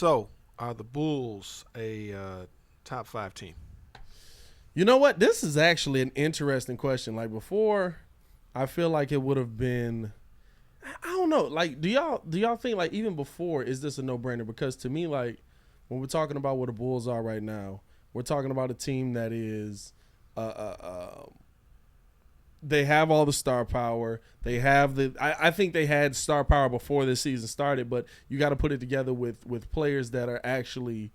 So, are the Bulls a top five team? You know what? This is actually an interesting question. Like before, I feel like it would have been. I don't know. Like, do y'all think like even before is this a no brainer? Because to me, like when we're talking about where the Bulls are right now, we're talking about a team that is, uh, uh, uh they have all the star power. They have the. I think they had star power before this season started, but you got to put it together with players that are actually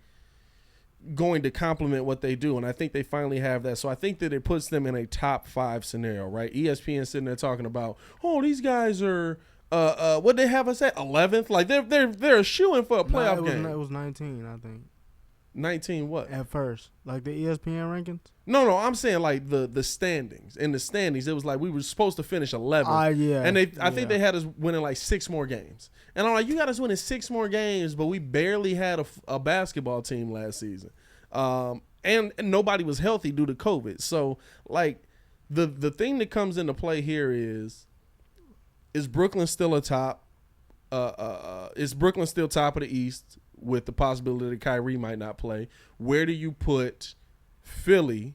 going to complement what they do, and I think they finally have that. So I think that it puts them in a top five scenario, right? ESPN sitting there talking about, oh, these guys are what they have us at 11th, like they're shooing for a Nah, playoff game. it was 19, I think. 19 what? At first, like the ESPN rankings. No, I'm saying like the standings. In the standings, it was like we were supposed to finish 11th. Yeah. And I think they had us winning like 6 more games. And I'm like, you got us winning 6 more games, but we barely had a basketball team last season. And nobody was healthy due to COVID. So like the thing that comes into play here is Brooklyn still a top? Is Brooklyn still top of the East with the possibility that Kyrie might not play? Where do you put Philly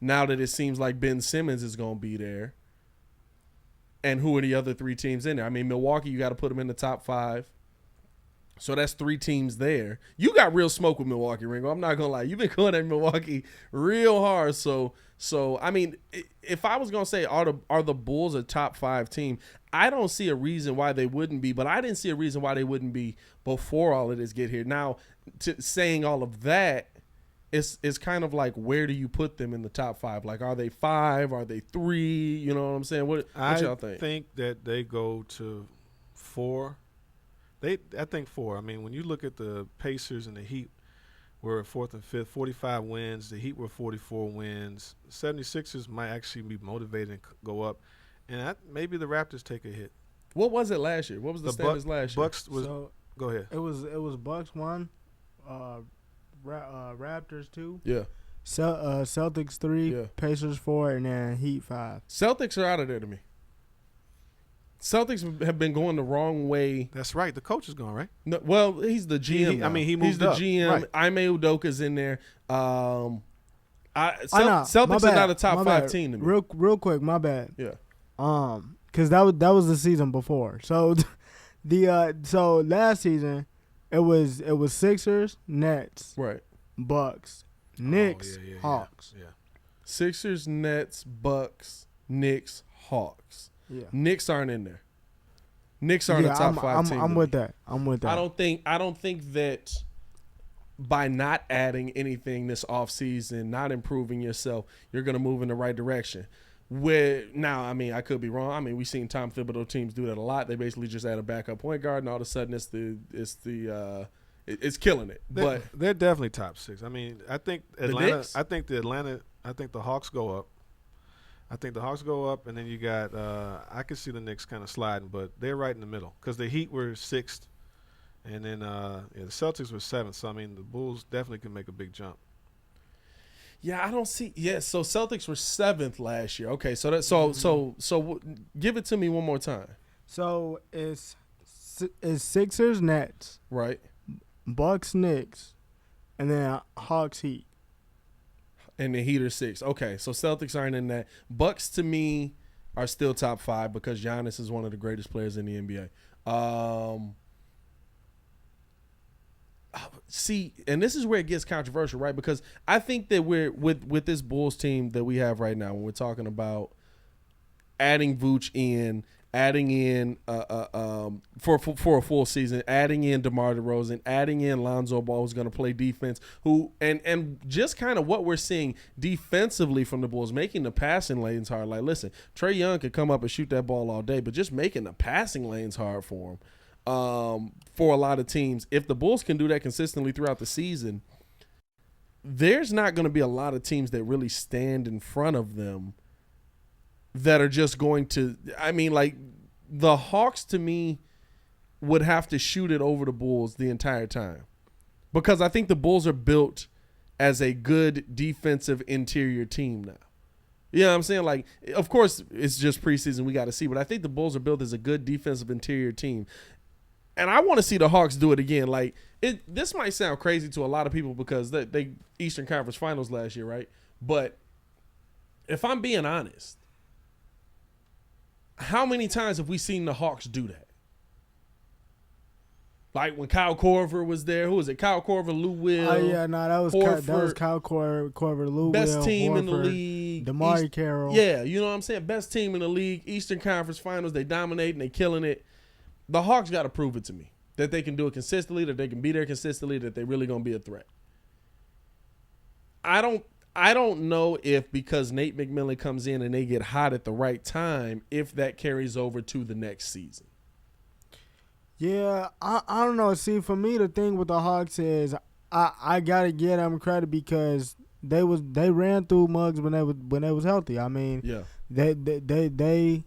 now that it seems like Ben Simmons is going to be there? And who are the other 3 teams in there? I mean, Milwaukee, you got to put them in the top 5. So that's 3 teams there. You got real smoke with Milwaukee, Ringo. I'm not going to lie. You've been going at Milwaukee real hard. So I mean, if I was going to say are the Bulls a top 5 team, I don't see a reason why they wouldn't be, but I didn't see a reason why they wouldn't be before all of this get here. Now, saying all of that, it's kind of like, where do you put them in the top 5? Like, are they 5? Are they 3? You know what I'm saying? What y'all think? I think that they go to 4. I think 4. I mean, when you look at the Pacers and the Heat, were 4th and 5th, 45 wins. The Heat were 44 wins. The 76ers might actually be motivated and go up. And maybe the Raptors take a hit. What was it last year? What was the standings last year? Bucks was. Go ahead. It was Bucks 1, Raptors 2. Yeah. Celtics 3, Yeah. Pacers 4, and then Heat 5. Celtics are out of there to me. Celtics have been going the wrong way. That's right. The coach is gone, right? No, well, he's the GM. He moved He's the up. GM. Right. Ime Udoka's in there. Know. Celtics are not a top 5 team to me. Real quick, my bad. Yeah. Because that was the season before. So so last season it was Sixers, Nets, Right. Bucks, Knicks, Hawks. Yeah. Sixers, Nets, Bucks, Knicks, Hawks. Yeah. Knicks aren't in there. Knicks aren't a top 5 team. I'm with that. I'm with that. I don't think that by not adding anything this offseason, not improving yourself, you're going to move in the right direction. Now, I mean, I could be wrong. I mean, we've seen Tom Thibodeau teams do that a lot. They basically just add a backup point guard, and all of a sudden it's killing it. But they're definitely top 6. I mean, I think Atlanta. Knicks? I think the Hawks go up. And then you got. I can see the Knicks kind of sliding, but they're right in the middle because the Heat were 6th, and then the Celtics were 7th. So I mean, the Bulls definitely can make a big jump. yeah, I don't see. Yeah, so Celtics were 7th last year. Okay, so give it to me one more time. So it's Sixers, Nets, Right. Bucks, Knicks, and then Hawks, Heat. And the Heat are 6. Okay, so Celtics aren't in that. Bucks to me are still top 5 because Giannis is one of the greatest players in the NBA. See, and this is where it gets controversial, right? Because I think that we're with this Bulls team that we have right now, when we're talking about adding Vooch in, adding in for a full season, adding in DeMar DeRozan, adding in Lonzo Ball, who's going to play defense, and just kind of what we're seeing defensively from the Bulls, making the passing lanes hard. Like, listen, Trae Young could come up and shoot that ball all day, but just making the passing lanes hard for him. For a lot of teams, if the Bulls can do that consistently throughout the season, there's not going to be a lot of teams that really stand in front of them that are just going to, I mean, like the Hawks to me would have to shoot it over the Bulls the entire time, because I think the Bulls are built as a good defensive interior team now. You know what I'm saying? Like, of course, it's just preseason, we got to see, but I think the Bulls are built as a good defensive interior team. and I want to see the Hawks do it again. Like this might sound crazy to a lot of people because they Eastern Conference Finals last year, right? But if I'm being honest, how many times have we seen the Hawks do that? Like when Kyle Korver was there, who was it? Kyle Korver, Lou Will. Oh yeah, no, that was Kyle Korver, Lou best Will, team Horford, in the league, DeMar Carroll. Yeah, you know what I'm saying. Best team in the league, Eastern Conference Finals. They dominate and they killing it. The Hawks got to prove it to me that they can do it consistently, that they can be there consistently, that they really gonna be a threat. I don't know if because Nate McMillan comes in and they get hot at the right time, if that carries over to the next season. Yeah, I don't know. See, for me, the thing with the Hawks is I gotta give them credit because they ran through Muggs when they was healthy. I mean, yeah, they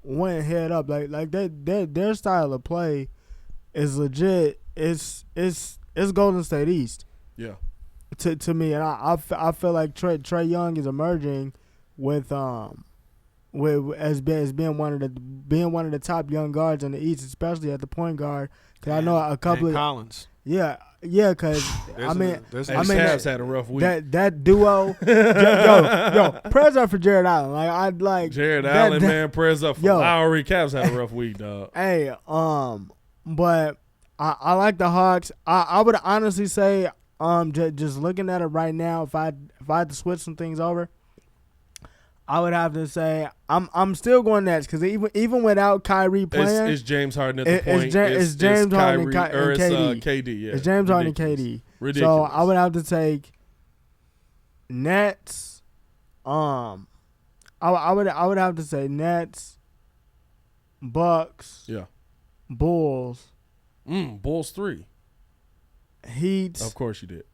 went head up like their style of play is legit. It's Golden State East. Yeah. To me, and I feel like Trae Young is emerging with as being one of the top young guards in the East, especially at the point guard. Cause I know a couple of Collins. Yeah. Cause Cavs had a rough week. That duo. yo, prayers up for Jared Allen. Like I'd like Jared Allen, man. Prayers up for Lowry. Cavs had a rough week, dog. Hey, but I like the Hawks. I would honestly say, just looking at it right now, if I had to switch some things over, I would have to say I'm still going Nets because even without Kyrie playing, it's James Harden at the point. It's James Harden and KD. KD. Yeah, it's James Harden and KD. Ridiculous. So I would have to take Nets. I would have to say Nets, Bucks. Yeah. Bulls. Bulls 3. Heat. Of course you did.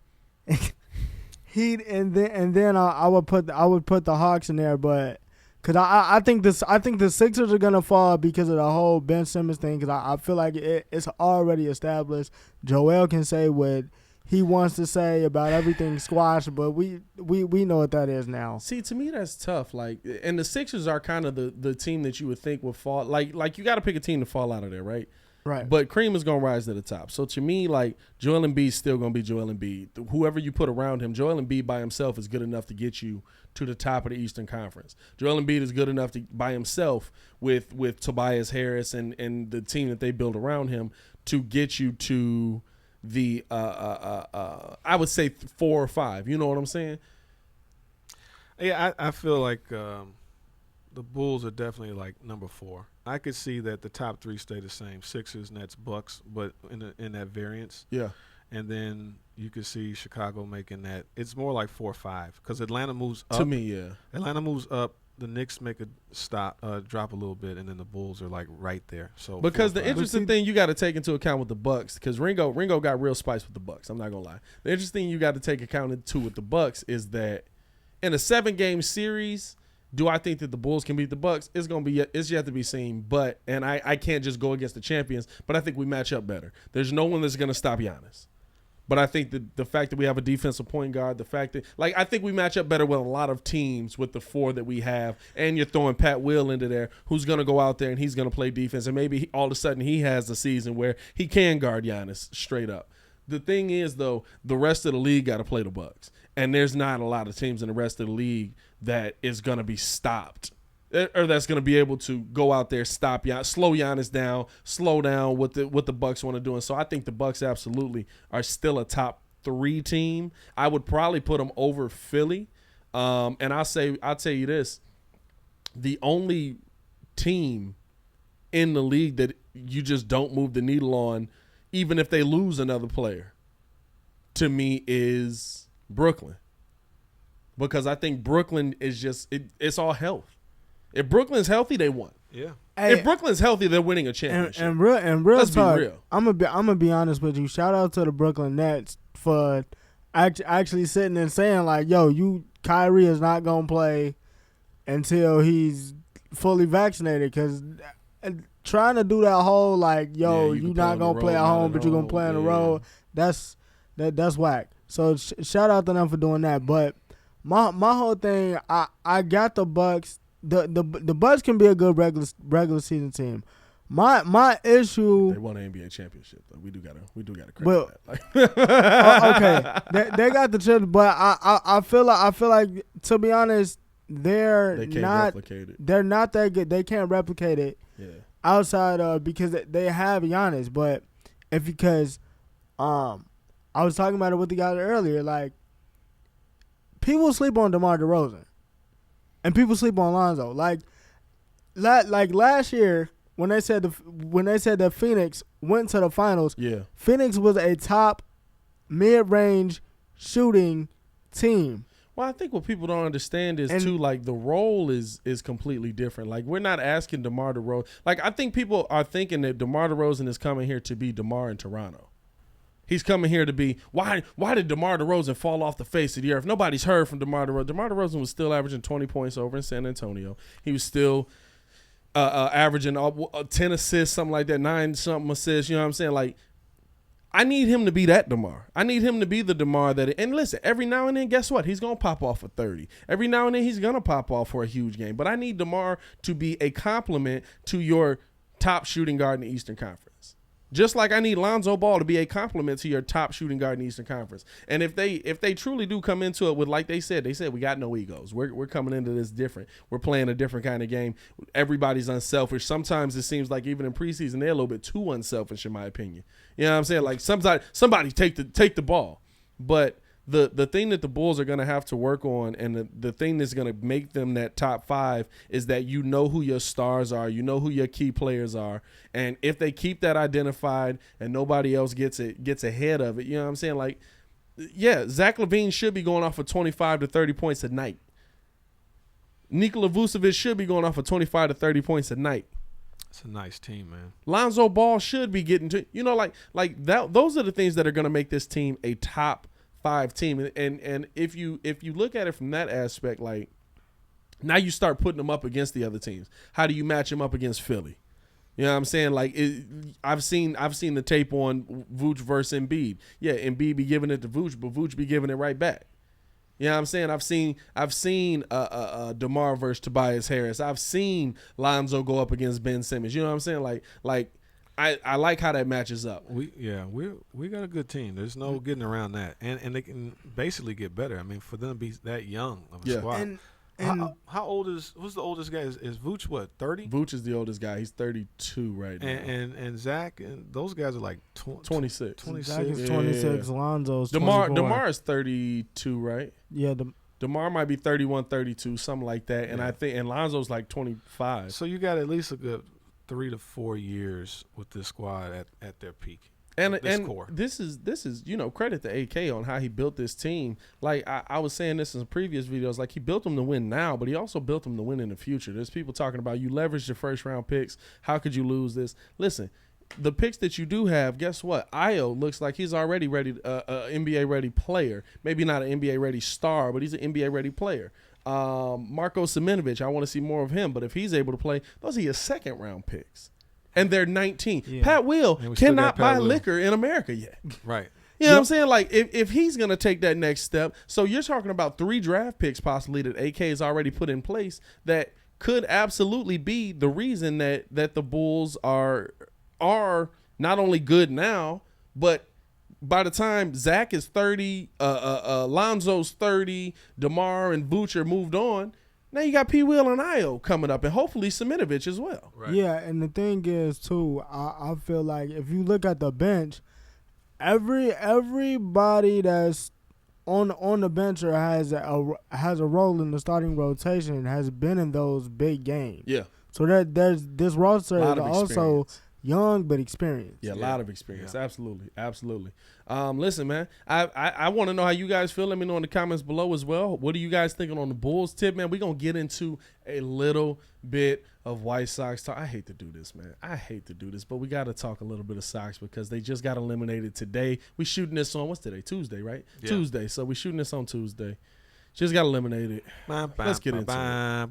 Heat and then I would put the Hawks in there, but because I think the Sixers are gonna fall because of the whole Ben Simmons thing. Because I feel like it's already established. Joel can say what he wants to say about everything squash, but we know what that is now. See, to me that's tough. Like, and the Sixers are kind of the team that you would think would fall. Like you got to pick a team to fall out of there, right? Right. But Cream is going to rise to the top. So to me, like, Joel Embiid's still going to be Joel Embiid. Whoever you put around him, Joel Embiid by himself is good enough to get you to the top of the Eastern Conference. Joel Embiid is good enough to by himself with Tobias Harris and the team that they build around him to get you to the I would say 4 or 5. You know what I'm saying? Yeah, I feel like the Bulls are definitely like number 4. I could see that the top 3 stay the same: Sixers, Nets, Bucks, but in that variance. Yeah. And then you could see Chicago making that. It's more like 4 or 5 because Atlanta moves up. To me, yeah. Atlanta moves up. The Knicks make a drop a little bit, and then the Bulls are like right there. So because the interesting thing you got to take into account with the Bucks, because Ringo got real spice with the Bucks. I'm not gonna lie. The interesting thing you got to take account into with the Bucks is that in a 7-game series, do I think that the Bulls can beat the Bucks? It's yet to be seen. But I can't just go against the champions. But I think we match up better. There's no one that's gonna stop Giannis. But I think that the fact that we have a defensive point guard, the fact that I think we match up better with a lot of teams with the 4 that we have, and you're throwing Pat Will into there, who's gonna go out there and he's gonna play defense, and maybe all of a sudden he has a season where he can guard Giannis straight up. The thing is, though, the rest of the league got to play the Bucks, and there's not a lot of teams in the rest of the league that is going to be stopped or that's going to be able to go out there, stop Giannis, slow Giannis down, slow down what the Bucks want to do. And so I think the Bucks absolutely are still a top 3 team. I would probably put them over Philly. And I'll tell you this, the only team in the league that you just don't move the needle on, even if they lose another player, to me is Brooklyn. Because I think Brooklyn is just it's all health. If Brooklyn's healthy, they won. Yeah. Hey, if Brooklyn's healthy, they're winning a championship. And real Let's talk, be real. I'm gonna be honest with you. Shout out to the Brooklyn Nets for actually sitting and saying like, "Yo, Kyrie is not gonna play until he's fully vaccinated." Because trying to do that whole like, "Yo, you not gonna play at home, but you're gonna play on the road," that's whack. So shout out to them for doing that. But my whole thing, I got the Bucks. The Bucks can be a good regular season team, My issue. They won an NBA championship though. We do gotta credit Well, that. okay, they got the chip, but I feel like to be honest, They can't not replicate it. they're not that good. They can't replicate it Yeah. outside of because they have Giannis, but because I was talking about it with the guy earlier, like people sleep on DeMar DeRozan, and people sleep on Lonzo. Like last year when they said that Phoenix went to the finals, Yeah. Phoenix was a top mid-range shooting team. Well, I think what people don't understand is too, like the role is completely different. Like we're not asking DeMar DeRozan. Like I think people are thinking that DeMar DeRozan is coming here to be DeMar in Toronto. He's coming here to be why did DeMar DeRozan fall off the face of the earth? Nobody's heard from DeMar DeRozan. DeMar DeRozan was still averaging 20 points over in San Antonio. He was still averaging 10 assists, something like that, 9 something assists. You know what I'm saying? Like I need him to be that DeMar. I need him to be the DeMar that. And listen, every now and then, guess what? He's gonna pop off for 30. Every now and then, he's gonna pop off for a huge game. But I need DeMar to be a complement to your top shooting guard in the Eastern Conference. Just like I need Lonzo Ball to be a complement to your top shooting guard in the Eastern Conference. And if they truly do come into it with, like they said we got no egos. We're coming into this different. We're playing a different kind of game. Everybody's unselfish. Sometimes it seems like even in preseason they're a little bit too unselfish, in my opinion. You know what I'm saying? Like somebody take the ball. But the thing that the Bulls are going to have to work on, and the thing that's going to make them that top 5 is that you know who your stars are, you know who your key players are, and if they keep that identified and nobody else gets ahead of it, you know what I'm saying? Like, yeah, Zach LaVine should be going off for 25 to 30 points a night. Nikola Vucevic should be going off for 25 to 30 points a night. It's a nice team, man. Lonzo Ball should be getting to, you know, like that. Those are the things that are going to make this team a top 5 team. And if you look at it from that aspect, like now you start putting them up against the other teams. How do you match them up against Philly? You know what I'm saying? Like I've seen the tape on Vooch versus Embiid. Yeah, Embiid be giving it to Vooch, but Vooch be giving it right back. You know what I'm saying? I've seen DeMar versus Tobias Harris. I've seen Lonzo go up against Ben Simmons. You know what I'm saying? Like I like how that matches up. We got a good team. There's no getting around that, and they can basically get better. I mean, for them to be that young of a squad. And how old who's the oldest guy? Is Vooch what, 30? Vooch is the oldest guy. He's 32 right now. And Zach and those guys are like 26. 26. Zach is 26. Lonzo's DeMar is 32, right? Yeah, DeMar might be 31, 32, something like that. And Yeah. I think Lonzo's like 25. So you got at least a good 3 to 4 years with this squad at their peak. And core. this is credit to AK on how he built this team. Like I was saying this in previous videos, like he built them to win now, but he also built them to win in the future. There's people talking about you leveraged your first round picks. How could you lose this? Listen, the picks that you do have, guess what? Io looks like he's already ready, NBA ready player. Maybe not an NBA ready star, but he's an NBA ready player. Marko Semenovic, I want to see more of him, but if he's able to play, those are your second round picks. And they're 19. Yeah. Pat Will cannot buy Will. liquor in America yet. Right. You know what I'm saying? Like, if he's going to take that next step, so you're talking about 3 draft picks possibly that AK has already put in place that could absolutely be the reason that the Bulls are not only good now, but by the time Zach is 30, Lonzo's 30, DeMar and Vooch are moved on, now you got P. Will and Io coming up, and hopefully Semenovic as well. Right. Yeah, and the thing is too, I feel like if you look at the bench, everybody that's on the bench or has a role in the starting rotation has been in those big games. Yeah. So there's this roster is also experience. young but experienced. Yeah, a lot of experience. Yeah. Absolutely. Listen, man, I want to know how you guys feel. Let me know in the comments below as well. What are you guys thinking on the Bulls tip, man? We're going to get into a little bit of White Sox talk. I hate to do this, man. But we got to talk a little bit of Sox because they just got eliminated today. We shooting this on, what's today? Tuesday, right? Yeah. Tuesday. So we shooting this on Tuesday. Just got eliminated. Let's get into it.